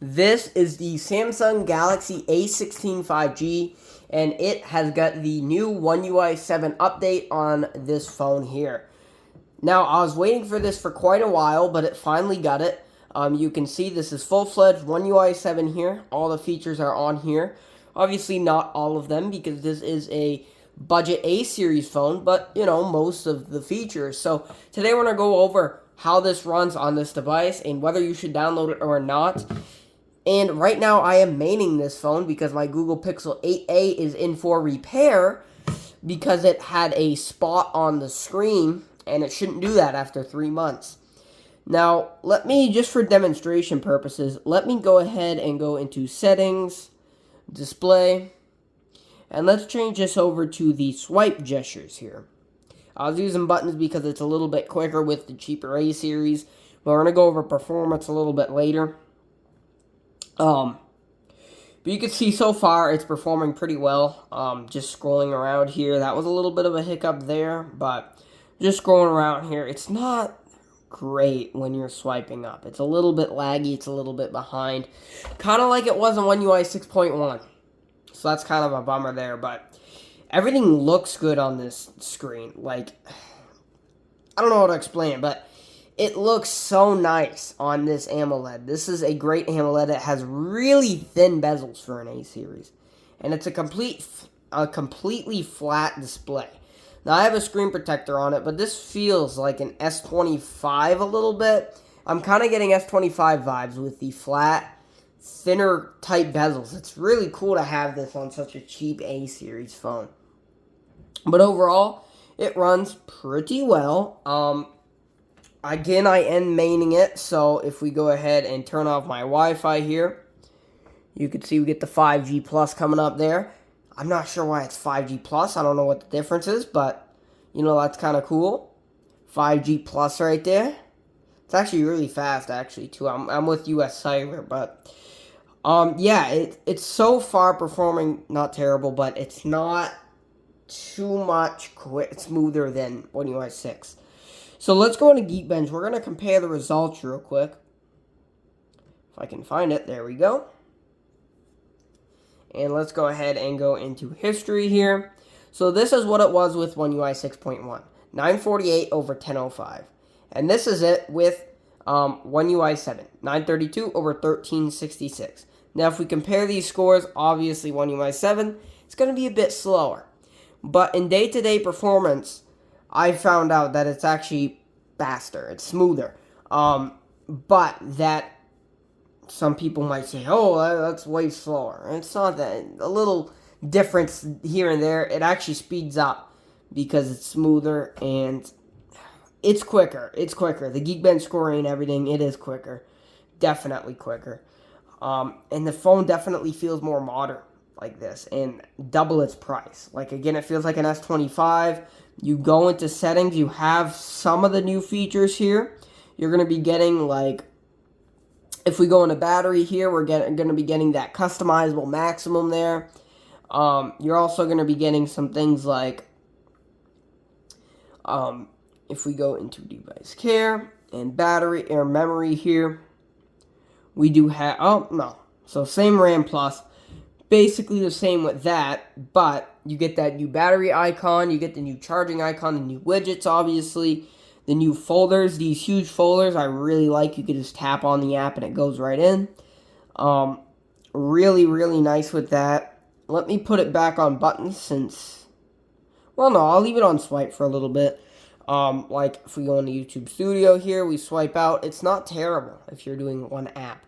This is the Samsung Galaxy A16 5G, and it has got the new One UI 7 update on this phone here. Now, I was waiting for this for quite a while, but it finally got it. You can see this is full-fledged One UI 7 here. All the features are on here. Obviously, not all of them because this is a budget A series phone, but most of the features. So today we're going to go over how this runs on this device and whether you should download it or not. And right now I am maining this phone because my Google Pixel 8a is in for repair because it had a spot on the screen and it shouldn't do that after 3 months. Now, let me, just for demonstration purposes, let me go ahead and go into settings, display, and let's change this over to the swipe gestures here. I was using buttons because it's a little bit quicker with the cheaper A series, but we're going to go over performance a little bit later. But you can see so far it's performing pretty well. Just scrolling around here, that was a little bit of a hiccup there, but just scrolling around here, it's not great when you're swiping up. It's a little bit laggy, it's a little bit behind, kind of like it was on One UI 6.1. So that's kind of a bummer there, but everything looks good on this screen. Like, I don't know how to explain it, but it looks so nice on this AMOLED. This is a great AMOLED. It has really thin bezels for an A series, and it's a completely flat display. Now, I have a screen protector on it, but this feels like an S25 a little bit. I'm kind of getting S25 vibes with the flat, thinner type bezels. It's really cool to have this on such a cheap A series phone. But overall, it runs pretty well. Again, I am maining it, so if we go ahead and turn off my Wi-Fi here, you can see we get the 5G Plus coming up there. I'm not sure why it's 5G Plus. I don't know what the difference is, but, that's kind of cool. 5G Plus right there. It's actually really fast, actually, too. I'm with US Cellular, but, yeah, it's so far performing not terrible, but it's not too much smoother than One UI 6. So let's go into Geekbench. We're going to compare the results real quick. If I can find it. There we go. And let's go ahead and go into history here. So this is what it was with One UI 6.1. 948 over 1005. And this is it with One UI 7. 932 over 1366. Now if we compare these scores, obviously One UI 7, it's going to be a bit slower. But in day-to-day performance, I found out that it's actually faster. It's smoother. But that some people might say, oh, that's way slower. And it's not that. A little difference here and there. It actually speeds up because it's smoother and it's quicker. It's quicker. The Geekbench scoring and everything, it is quicker. Definitely quicker. And the phone definitely feels more modern like this and double its price. Like, again, it feels like an S25. You go into settings, you have some of the new features here. You're going to be getting, like, if we go into battery here, we're going to be getting that customizable maximum there. You're also going to be getting some things like, if we go into device care and battery or memory here, we do have, so same RAM plus. Basically the same with that, but you get that new battery icon, you get the new charging icon, the new widgets, obviously, the new folders, these huge folders I really like. You can just tap on the app and it goes right in. Really, really nice with that. Let me put it back on buttons since, well, no, I'll leave it on swipe for a little bit. Like if we go into YouTube Studio here, we swipe out. It's not terrible if you're doing one app.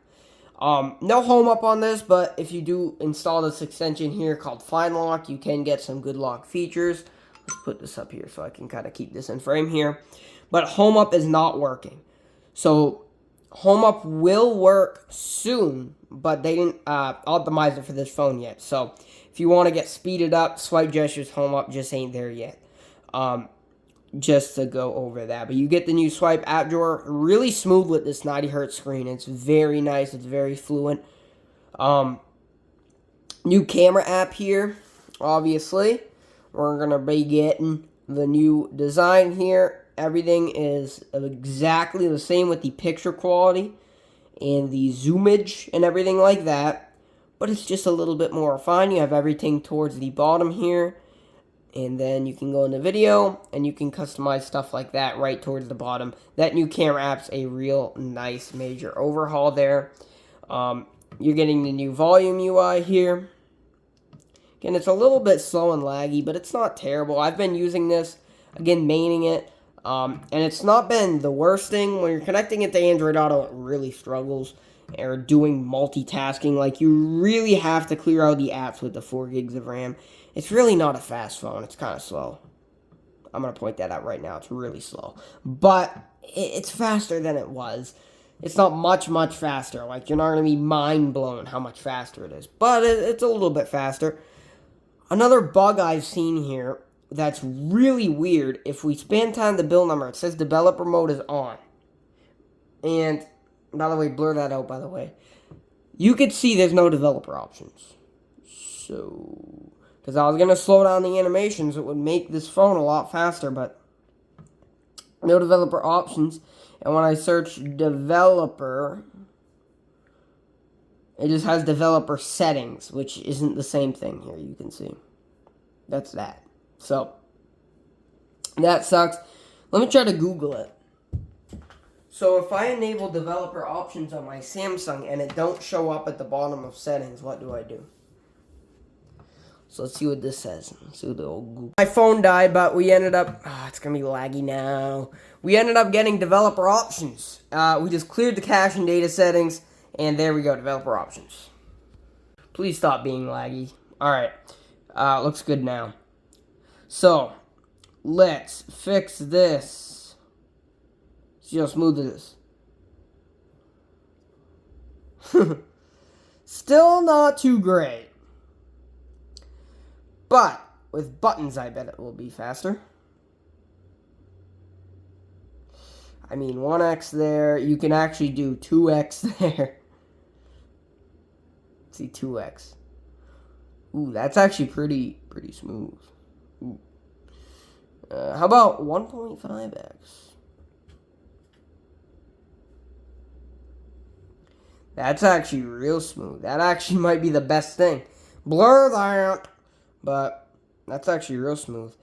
No home up on this, but if you do install this extension here called Find Lock, you can get some good lock features. Let's put this up here so I can kind of keep this in frame here. But home up is not working. So home up will work soon, but they didn't optimize it for this phone yet. So if you want to get speeded up, swipe gestures, home up just ain't there yet. Just to go over that. But you get the new swipe app drawer. Really smooth with this 90 hertz screen. It's very nice. It's very fluent. New camera app here. Obviously. We're going to be getting the new design here. Everything is exactly the same with the picture quality. and the zoomage and everything like that. But it's just a little bit more refined. You have everything towards the bottom here. And then you can go into video and you can customize stuff like that right towards the bottom. That new camera app's a real nice major overhaul there. You're getting the new volume UI here. Again, it's a little bit slow and laggy, but it's not terrible. I've been using this, again, maining it. And it's not been the worst thing. When you're connecting it to Android Auto, it really struggles. Or doing multitasking. Like, you really have to clear out the apps with the 4 gigs of RAM. It's really not a fast phone. It's kind of slow. I'm going to point that out right now. It's really slow. But it's faster than it was. It's not much faster. Like, you're not going to be mind-blown how much faster it is. But it's a little bit faster. Another bug I've seen here that's really weird. If we span time the build number, it says developer mode is on. And, by the way, blur that out, by the way. You could see there's no developer options. So, because I was going to slow down the animations, it would make this phone a lot faster, but no developer options. And when I search developer, it just has developer settings, which isn't the same thing here, you can see. That's that. So, that sucks. Let me try to Google it. So, if I enable developer options on my Samsung and it don't show up at the bottom of settings, what do I do? So, let's see what this says. Let's see what the old Google. My phone died, but we ended up... it's going to be laggy now. We ended up getting developer options. We just cleared the cache and data settings, and there we go, developer options. Please stop being laggy. Alright, looks good now. So, let's fix this. See how smooth it is. Still not too great. But, with buttons, I bet it will be faster. I mean, 1x there. You can actually do 2x there. Let's see, 2x. Ooh, that's actually pretty smooth. Ooh. How about 1.5x? That's actually real smooth. That actually might be the best thing. Blur that. But that's actually real smooth.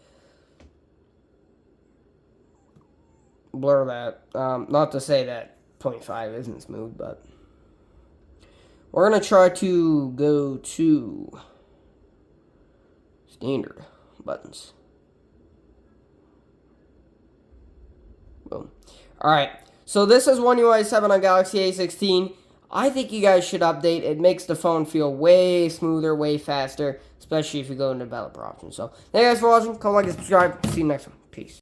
Blur that. Not to say that 0.5 isn't smooth, but we're going to try to go to standard buttons. Boom. Alright, so this is One UI 7 on Galaxy A16. I think you guys should update. It makes the phone feel way smoother, way faster, especially if you go into developer options. So, thank you guys for watching. Comment, like, and subscribe. See you next one. Peace.